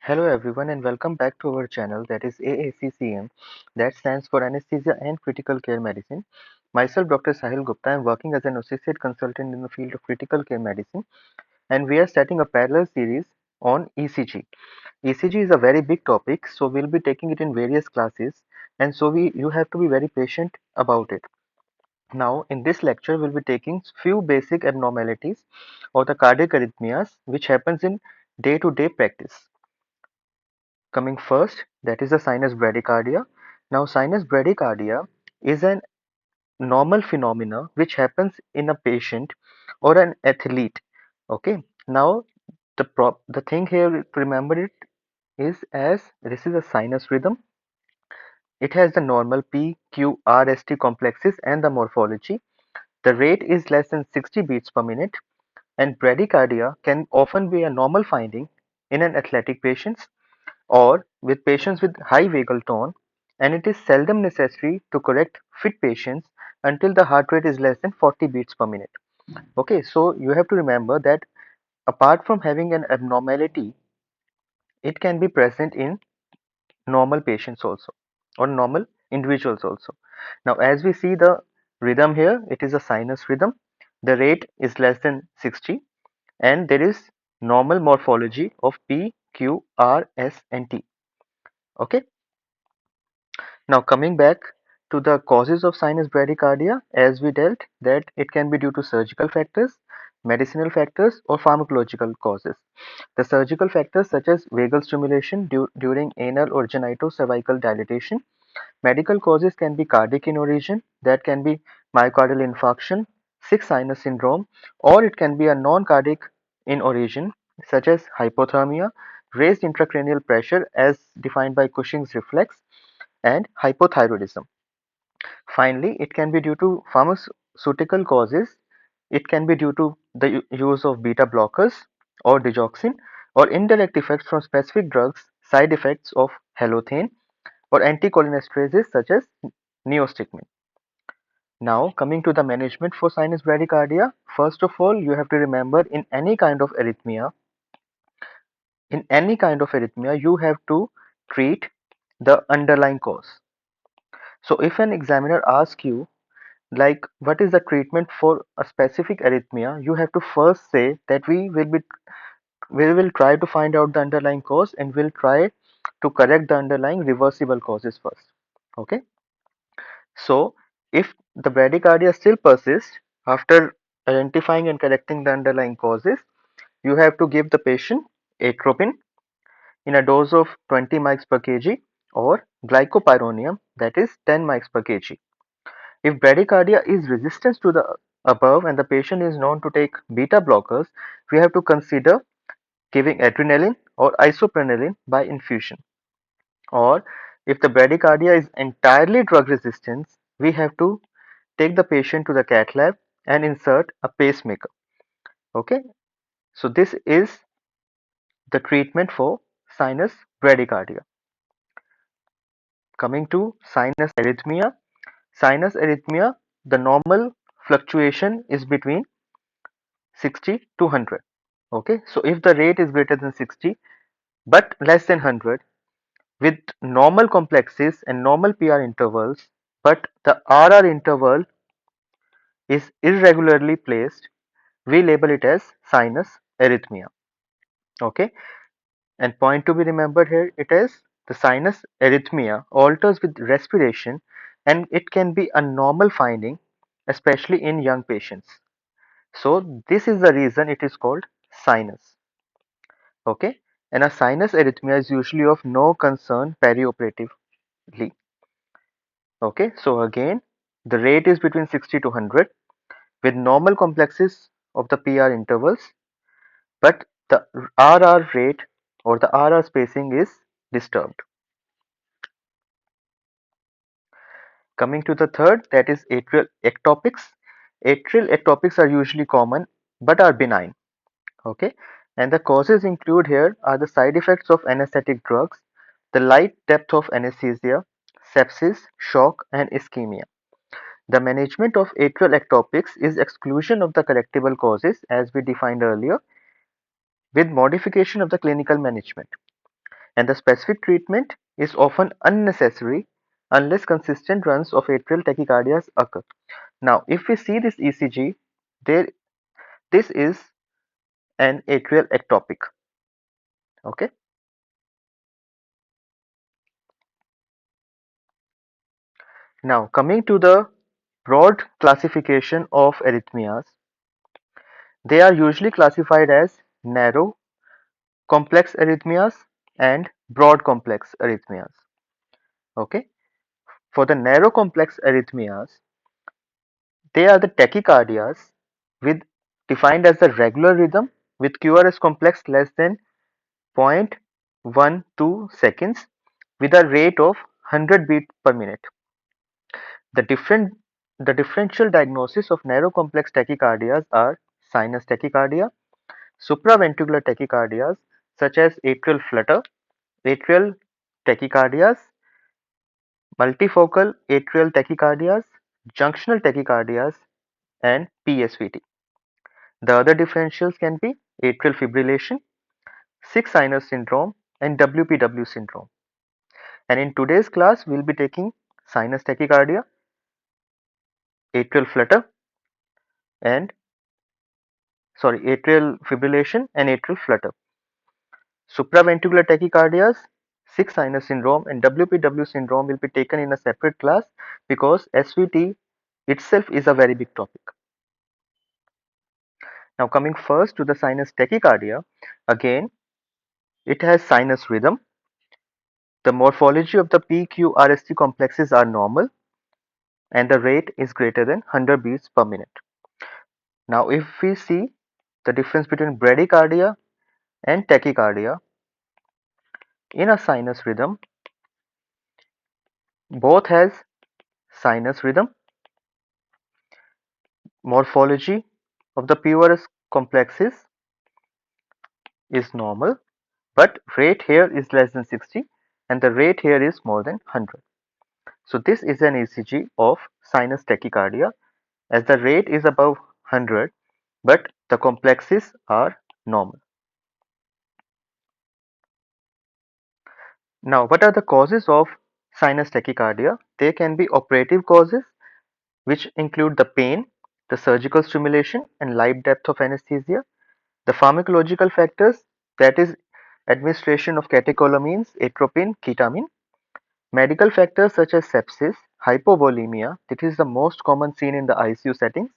Hello everyone and welcome back to our channel, that is AACCM, that stands for Anesthesia and Critical Care Medicine. Myself Dr. Sahil Gupta, I am working as an associate consultant in the field of critical care medicine, and we are starting a parallel series on ECG. ECG is a very big topic, so we'll be taking it in various classes, and so you have to be very patient about it. Now in this lecture we'll be taking few basic abnormalities or the cardiac arrhythmias which happens in day-to-day practice. Coming first, that is the sinus bradycardia. Now, sinus bradycardia is an normal phenomena which happens in a patient or an athlete. Okay. Now, the thing here to remember it is as this is a sinus rhythm. It has the normal P, Q, R, S, T complexes and the morphology. The rate is less than 60 beats per minute, and bradycardia can often be a normal finding in an athletic patients or with patients with high vagal tone, and it is seldom necessary to correct fit patients until the heart rate is less than 40 beats per minute. Okay, so you have to remember that apart from having an abnormality, it can be present in normal patients also or normal individuals also. Now, as we see the rhythm here, it is a sinus rhythm. The rate is less than 60, and there is normal morphology of P, Q, R, S, and T. Okay. Now coming back to the causes of sinus bradycardia, as we dealt that it can be due to surgical factors, medicinal factors, or pharmacological causes. The surgical factors such as vagal stimulation during anal or genito-cervical dilatation. Medical causes can be cardiac in origin, that can be myocardial infarction, sick sinus syndrome, or it can be a non-cardiac in origin such as hypothermia, raised intracranial pressure as defined by Cushing's reflex, and hypothyroidism. Finally, it can be due to pharmaceutical causes. It can be due to the use of beta blockers or digoxin, or indirect effects from specific drugs, side effects of halothane, or anticholinestrases such as neostigmine. Now, coming to the management for sinus bradycardia, first of all, you have to remember in any kind of arrhythmia, you have to treat the underlying cause. So, if an examiner asks you like what is the treatment for a specific arrhythmia, you have to first say that we will try to find out the underlying cause and we'll try to correct the underlying reversible causes first. Okay, so if the bradycardia still persists after identifying and correcting the underlying causes, you have to give the patient atropine in a dose of 20 mics per kg or glycopyrronium, that is 10 mics per kg. If bradycardia is resistant to the above and the patient is known to take beta blockers, we have to consider giving adrenaline or isoprenaline by infusion. Or if the bradycardia is entirely drug resistant, we have to take the patient to the cath lab and insert a pacemaker. Okay, so this is the treatment for sinus bradycardia. Coming to sinus arrhythmia, the normal fluctuation is between 60 to 100. Okay, so if the rate is greater than 60 but less than 100 with normal complexes and normal PR intervals, but the RR interval is irregularly placed, we label it as sinus arrhythmia. Okay, and point to be remembered here, it is the sinus arrhythmia alters with respiration, and it can be a normal finding especially in young patients. So this is the reason it is called sinus. Okay, and a sinus arrhythmia is usually of no concern perioperatively. Okay, so again, the rate is between 60 to 100 with normal complexes of the PR intervals, but the RR rate or the RR spacing is disturbed. Coming to the third, that is atrial ectopics. Atrial ectopics are usually common but are benign. Okay, and the causes include here are the side effects of anesthetic drugs, the light depth of anesthesia, sepsis, shock, and ischemia. The management of atrial ectopics is exclusion of the correctable causes as we defined earlier with modification of the clinical management. and the specific treatment is often unnecessary unless consistent runs of atrial tachycardias occur. Now, if we see this ECG, there this is an atrial ectopic. Okay. Now, coming to the broad classification of arrhythmias, they are usually classified as narrow complex arrhythmias and broad complex arrhythmias. Okay. For the narrow complex arrhythmias, they are the tachycardias with defined as the regular rhythm with QRS complex less than 0.12 seconds with a rate of 100 beats per minute. The different the differential diagnosis of narrow complex tachycardias are sinus tachycardia, supraventricular tachycardias such as atrial flutter, atrial tachycardias, multifocal atrial tachycardias, junctional tachycardias, and PSVT. The other differentials can be atrial fibrillation, sick sinus syndrome, and WPW syndrome. And in today's class, we'll be taking sinus tachycardia, atrial flutter, and atrial fibrillation and atrial flutter. Supraventricular tachycardias, sick sinus syndrome, and WPW syndrome will be taken in a separate class because SVT itself is a very big topic. Now, coming first to the sinus tachycardia, again, it has sinus rhythm. The morphology of the PQRST complexes are normal and the rate is greater than 100 beats per minute. Now, if we see the difference between bradycardia and tachycardia in a sinus rhythm, both has sinus rhythm. Morphology of the PQRS complexes is normal, but rate here is less than 60 and the rate here is more than 100. So this is an ECG of sinus tachycardia as the rate is above 100 but the complexes are normal. Now, what are the causes of sinus tachycardia? They can be operative causes, which include the pain, the surgical stimulation, and life depth of anesthesia. The pharmacological factors, that is, administration of catecholamines, atropine, ketamine. Medical factors such as sepsis, hypovolemia, this is the most common seen in the ICU settings,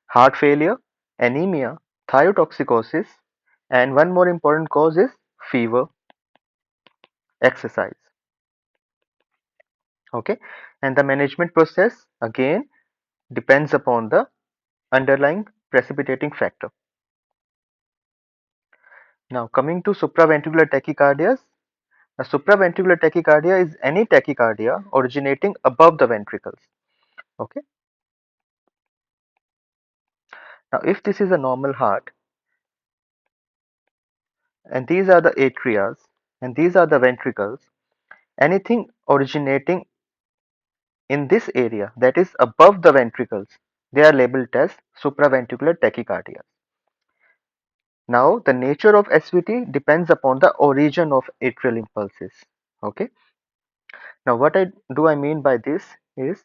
heart failure, anemia, thyrotoxicosis, and one more important cause is fever, exercise. Okay, and the management process again depends upon the underlying precipitating factor. Now, coming to supraventricular tachycardias. A supraventricular tachycardia is any tachycardia originating above the ventricles. Okay. Now, if this is a normal heart, and these are the atrias, and these are the ventricles, anything originating in this area that is above the ventricles, they are labeled as supraventricular tachycardia. Now, the nature of SVT depends upon the origin of atrial impulses. Okay. Now, what do I mean by this is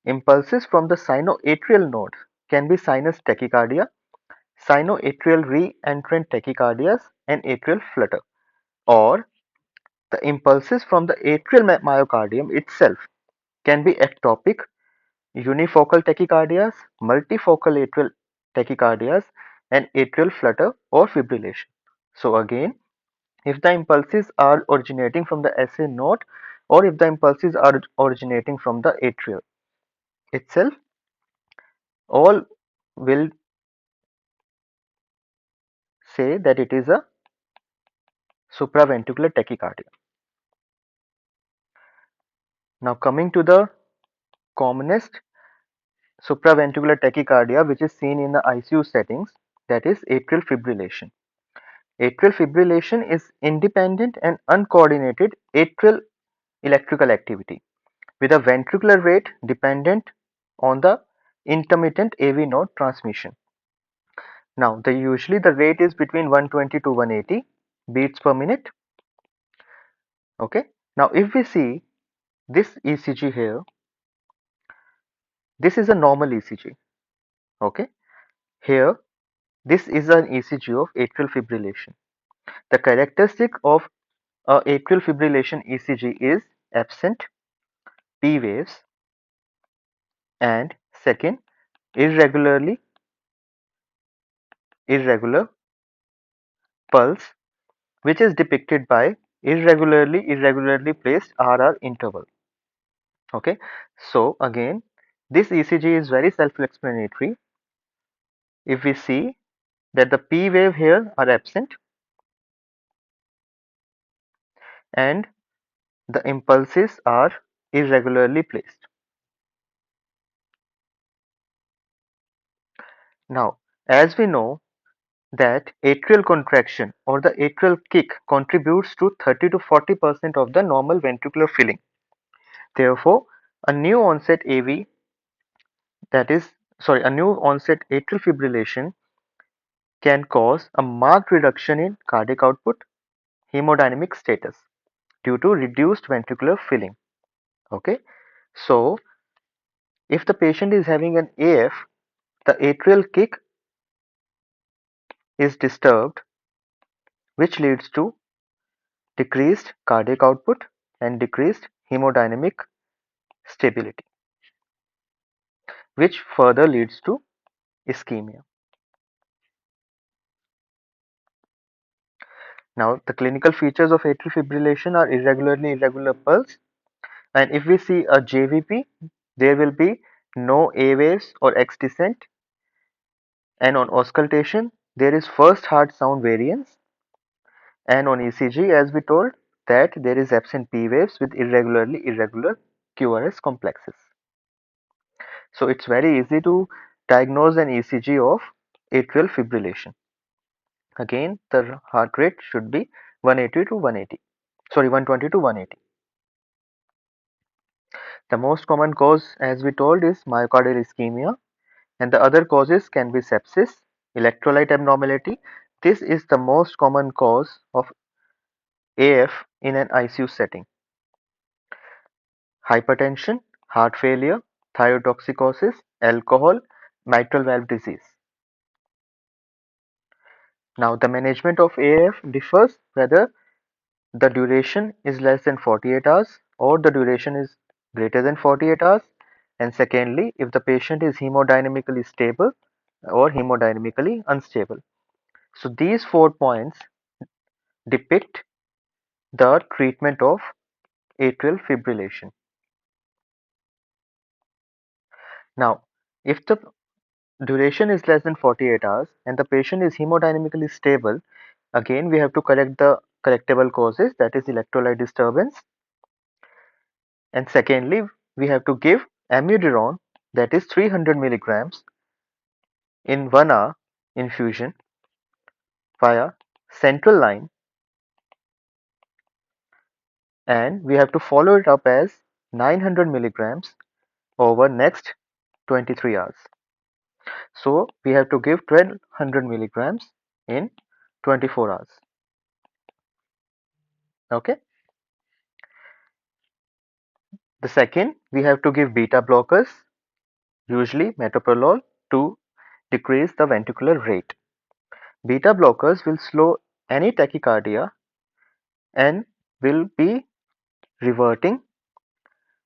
impulses from the sinoatrial node can be sinus tachycardia, sinoatrial re-entrant tachycardias, and atrial flutter, or the impulses from the atrial myocardium itself can be ectopic, unifocal tachycardias, multifocal atrial tachycardias, and atrial flutter or fibrillation. So again, if the impulses are originating from the SA node or if the impulses are originating from the atrial itself, all will say that it is a supraventricular tachycardia. Now coming to the commonest supraventricular tachycardia which is seen in the ICU settings, that is atrial fibrillation. Atrial fibrillation is independent and uncoordinated atrial electrical activity with a ventricular rate dependent on the intermittent AV node transmission. Now, usually the rate is between 120 to 180 beats per minute. Okay. Now if we see this ECG here, this is a normal ECG. Okay. Here, this is an ECG of atrial fibrillation. The characteristic of a atrial fibrillation ECG is absent P waves and second irregular pulse, which is depicted by irregularly placed RR interval. Okay, so again, this ECG is very self-explanatory. If we see that the P wave here are absent and the impulses are irregularly placed. Now, as we know that atrial contraction or the atrial kick contributes to 30 to 40% of the normal ventricular filling. Therefore, a new onset AV a new onset atrial fibrillation can cause a marked reduction in cardiac output, hemodynamic status due to reduced ventricular filling. Okay, so if the patient is having an AF, the atrial kick is disturbed, which leads to decreased cardiac output and decreased hemodynamic stability, which further leads to ischemia. Now, the clinical features of atrial fibrillation are irregular pulse, and if we see a JVP, there will be no A waves or X descent, and on auscultation, there is first heart sound variance, and on ECG, as we told, that there is absent P waves with irregular QRS complexes. So it's very easy to diagnose an ECG of atrial fibrillation. Again, the heart rate should be 120 to 180. The most common cause, as we told, is myocardial ischemia, and the other causes can be sepsis, electrolyte abnormality. This is the most common cause of AF in an ICU setting. Hypertension, heart failure, thyrotoxicosis, alcohol, mitral valve disease. Now, the management of AF differs whether the duration is less than 48 hours or the duration is greater than 48 hours, and secondly, if the patient is hemodynamically stable or hemodynamically unstable. So these 4 points depict the treatment of atrial fibrillation. Now, if the duration is less than 48 hours and the patient is hemodynamically stable, again we have to correct the correctable causes, that is electrolyte disturbance, and secondly we have to give amiodarone, that is 300 milligrams in 1 hour infusion via central line, and we have to follow it up as 900 milligrams over next 23 hours. So we have to give 1200 milligrams in 24 hours. Okay. The second, we have to give beta blockers, usually metoprolol, to decrease the ventricular rate. Beta blockers will slow any tachycardia and will be reverting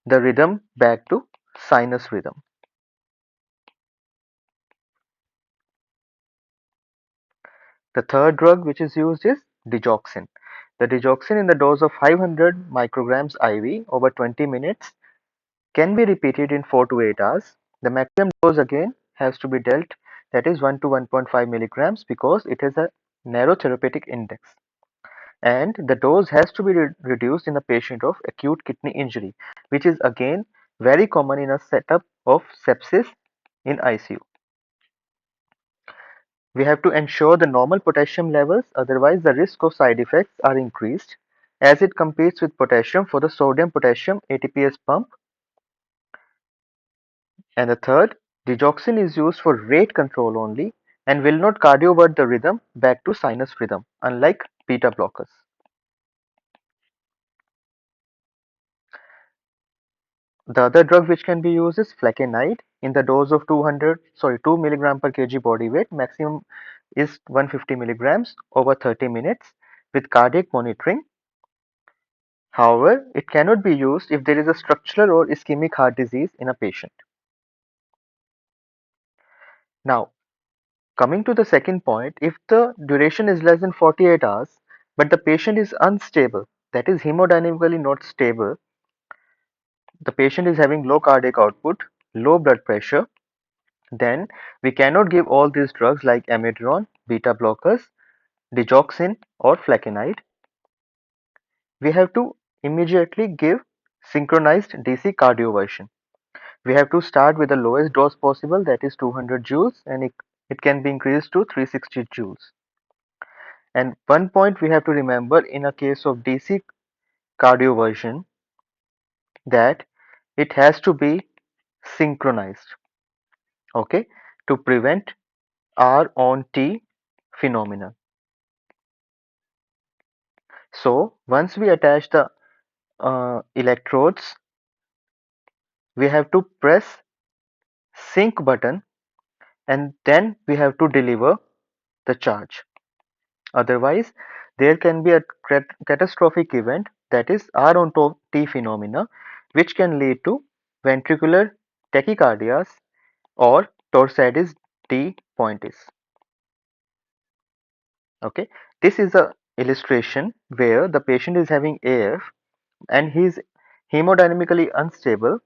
the rhythm back to sinus rhythm. The third drug which is used is digoxin. The digoxin in the dose of 500 micrograms IV over 20 minutes can be repeated in 4 to 8 hours. The maximum dose again has to be dealt, that is 1 to 1.5 milligrams, because it has a narrow therapeutic index. And the dose has to be reduced in a patient of acute kidney injury, which is again very common in a setup of sepsis in ICU. We have to ensure the normal potassium levels, otherwise the risk of side effects are increased as it competes with potassium for the sodium potassium ATPase pump. And the third, digoxin is used for rate control only and will not cardiovert the rhythm back to sinus rhythm, unlike beta blockers. The other drug which can be used is flecainide in the dose of 2 milligram per kg body weight. Maximum is 150 milligrams over 30 minutes with cardiac monitoring. However, it cannot be used if there is a structural or ischemic heart disease in a patient. Now, coming to the second point, if the duration is less than 48 hours, but the patient is unstable, that is hemodynamically not stable, the patient is having low cardiac output, low blood pressure, then we cannot give all these drugs like amiodarone, beta blockers, digoxin or flecainide. We have to immediately give synchronized DC cardioversion. We have to start with the lowest dose possible, that is 200 joules, and it can be increased to 360 joules. And one point we have to remember in a case of DC cardioversion, that it has to be synchronized, okay, to prevent R on T phenomenon. So once we attach the electrodes, we have to press sync button and then we have to deliver the charge. Otherwise, there can be a catastrophic event, that is R on T phenomena, which can lead to ventricular tachycardias or torsades de pointes. Okay, this is a illustration where the patient is having AF and he is hemodynamically unstable,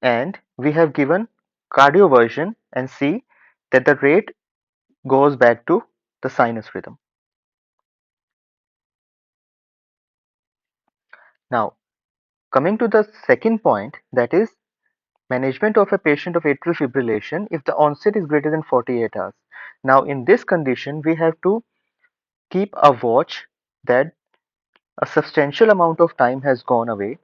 and we have given cardioversion and see that the rate goes back to the sinus rhythm. Now, coming to the second point, that is management of a patient of atrial fibrillation if the onset is greater than 48 hours. Now, in this condition, we have to keep a watch that a substantial amount of time has gone away.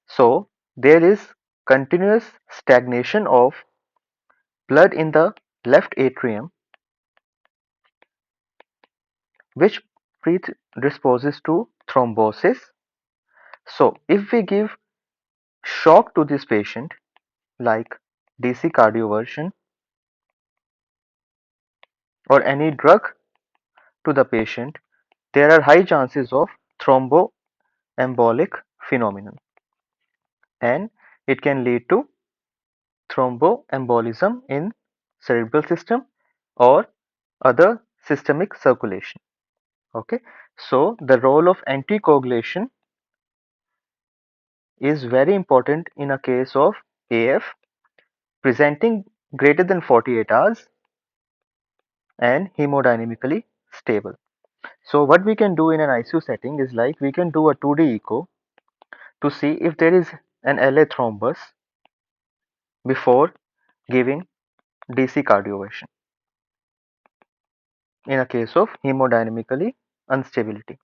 So, there is continuous stagnation of blood in the left atrium, which predisposes to thrombosis. So, if we give shock to this patient, like DC cardioversion or any drug to the patient, there are high chances of thromboembolic phenomenon, and it can lead to thromboembolism in cerebral system or other systemic circulation. Okay, so the role of anticoagulation is very important in a case of AF presenting greater than 48 hours and hemodynamically stable. So what we can do in an ICU setting is like we can do a 2D echo to see if there is an LA thrombus before giving DC cardioversion in a case of hemodynamically instability.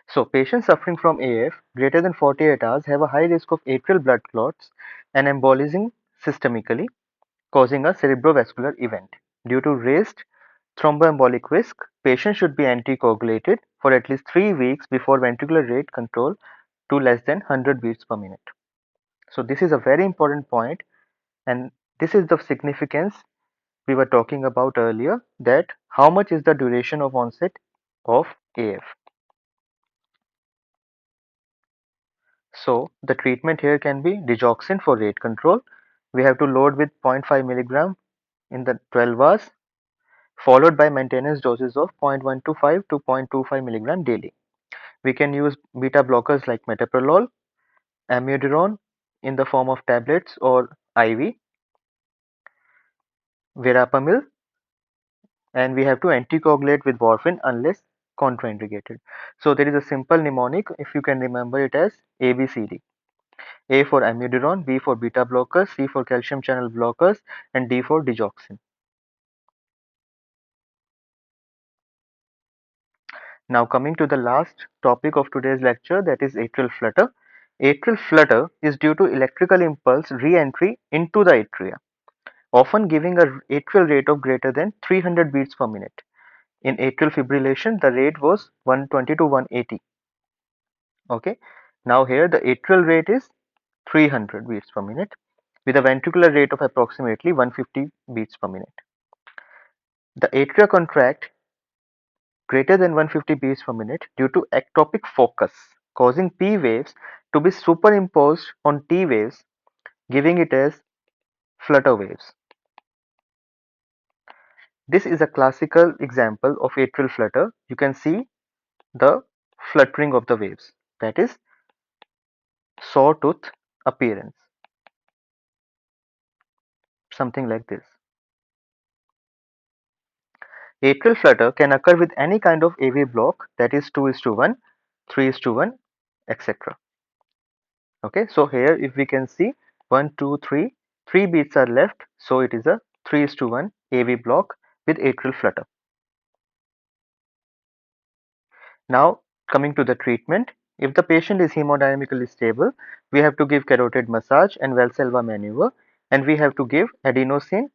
So patients suffering from AF greater than 48 hours have a high risk of atrial blood clots and embolizing systemically, causing a cerebrovascular event. Due to raised thromboembolic risk, patients should be anticoagulated for at least 3 weeks before ventricular rate control to less than 100 beats per minute. So this is a very important point, and this is the significance we were talking about earlier, that how much is the duration of onset of AF. So the treatment here can be digoxin for rate control. We have to load with 0.5 milligram in the 12 hours, followed by maintenance doses of 0.125 to 0.25 milligram daily. We can use beta blockers like metoprolol, amiodarone in the form of tablets or IV, verapamil, and we have to anticoagulate with warfarin unless contraindicated. So there is a simple mnemonic, if you can remember it as ABCD. A for amiodarone, B for beta blockers, C for calcium channel blockers, and D for digoxin. Now coming to the last topic of today's lecture, that is atrial flutter. Atrial flutter is due to electrical impulse re-entry into the atria, often giving a atrial rate of greater than 300 beats per minute. In atrial fibrillation, the rate was 120 to 180. Okay, Now here the atrial rate is 300 beats per minute with a ventricular rate of approximately 150 beats per minute. The atria contract greater than 150 beats per minute due to ectopic focus, causing P waves to be superimposed on T waves, giving it as flutter waves. This is a classical example of atrial flutter. You can see the fluttering of the waves, that is sawtooth appearance, something like this. Atrial flutter can occur with any kind of AV block, that is 2:1, 3:1, etc. Okay, so here if we can see 1, 2, 3, 3 beats are left, so it is a 3:1 AV block with atrial flutter. Now coming to the treatment, if the patient is hemodynamically stable, we have to give carotid massage and Valsalva maneuver, and we have to give adenosine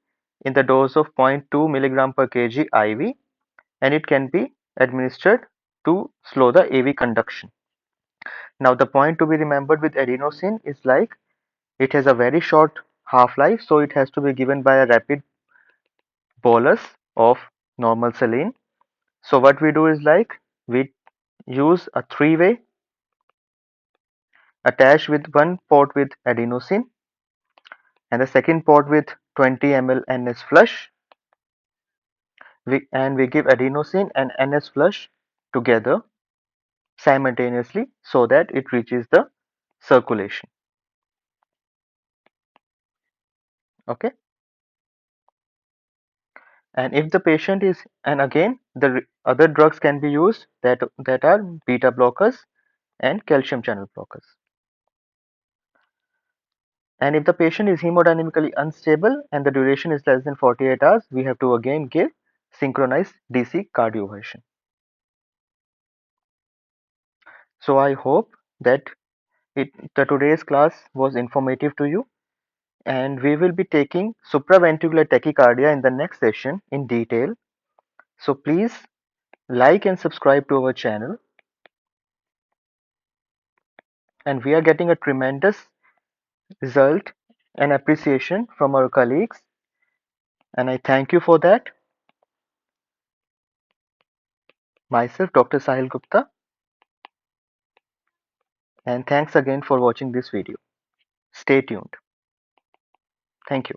in the dose of 0.2 milligram per kg IV, and it can be administered to slow the AV conduction. Now the point to be remembered with adenosine is like it has a very short half-life, so it has to be given by a rapid bolus of normal saline. So what we do is like we use a three-way attached with one port with adenosine and the second port with 20 ml NS flush. We give adenosine and NS flush together simultaneously so that it reaches the circulation. Okay. And if the patient is, and again the other drugs can be used that are beta blockers and calcium channel blockers. And if the patient is hemodynamically unstable and the duration is less than 48 hours, we have to again give synchronized DC cardioversion. So I hope that the today's class was informative to you, and we will be taking supraventricular tachycardia in the next session in detail. So please like and subscribe to our channel, and we are getting a tremendous result and appreciation from our colleagues, and I thank you for that. Myself, Dr. Sahil Gupta, and thanks again for watching this video. Stay tuned. Thank you.